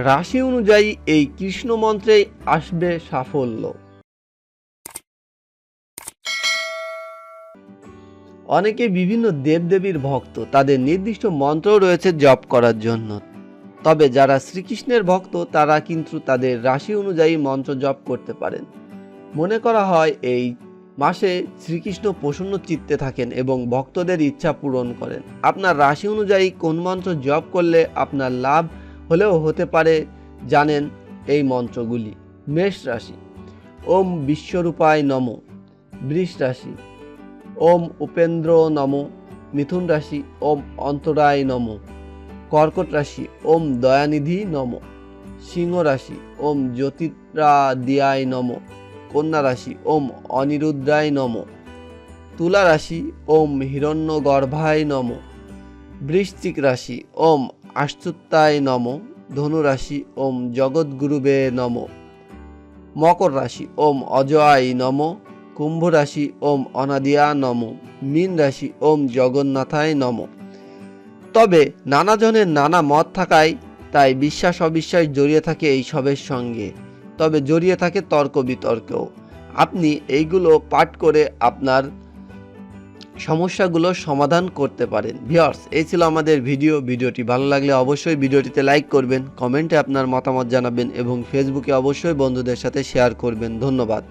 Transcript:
রাশি অনুযায়ী এই কৃষ্ণ মন্ত্রেই আসবে সাফল্য। অনেকে বিভিন্ন দেবদেবীর ভক্ত, তাদের নির্দিষ্ট মন্ত্র রয়েছে জপ করার জন্য। তবে যারা শ্রীকৃষ্ণের ভক্ত তারা কিন্তু তাদের রাশি অনুযায়ী মন্ত্র জপ করতে পারেন। মনে করা হয় এই মাসে শ্রীকৃষ্ণ প্রসন্ন চিত্তে থাকেন এবং ভক্তদের ইচ্ছা পূরণ করেন। আপনার রাশি অনুযায়ী কোন মন্ত্র জপ করলে আপনার লাভ হলেও হতে পারে জানেন এই মন্ত্রগুলি। মেষ রাশি, ওম বিশ্বরূপায় নমঃ। বৃষ রাশি, ওম উপেন্দ্র নমঃ। মিথুন রাশি, ওম অন্তরায় নমঃ। কর্কট রাশি, ওম দয়ানিধি নমঃ। সিংহ রাশি, ওম জ্যোতিরাদিয়ায় নমঃ। কন্যা রাশি, ওম অনিরুদ্ধায় নমঃ। তুলা রাশি, ওম হিরণ্যগর্ভায় নমঃ। বৃশ্চিক রাশি, ওম আশ্চুত্যায় নমঃ। ধনু রাশি, ওম জগদ্গুরুবে নমঃ। মকর রাশি, ওম অজয়ায় নমঃ। কুম্ভ রাশি, ওম অনাদিয়া নমঃ। মীন রাশি, ওম জগন্নাথায় নমঃ। তবে নানাজনের নানা মত থাকায় তাই বিশ্বাস অবিশ্বাস জড়িয়ে থাকে এই সবের সঙ্গে, তবে জড়িয়ে থাকে তর্ক বিতর্কেও। আপনি এইগুলো পাঠ করে আপনার সমস্যাগুলোর সমাধান করতে পারেন। ভিউয়ার্স, এই ছিল আমাদের ভিডিওটি ভালো লাগলে অবশ্যই ভিডিওটিতে লাইক করবেন, কমেন্টে আপনার মতামত জানাবেন এবং ফেসবুকে অবশ্যই বন্ধুদের সাথে শেয়ার করবেন। ধন্যবাদ।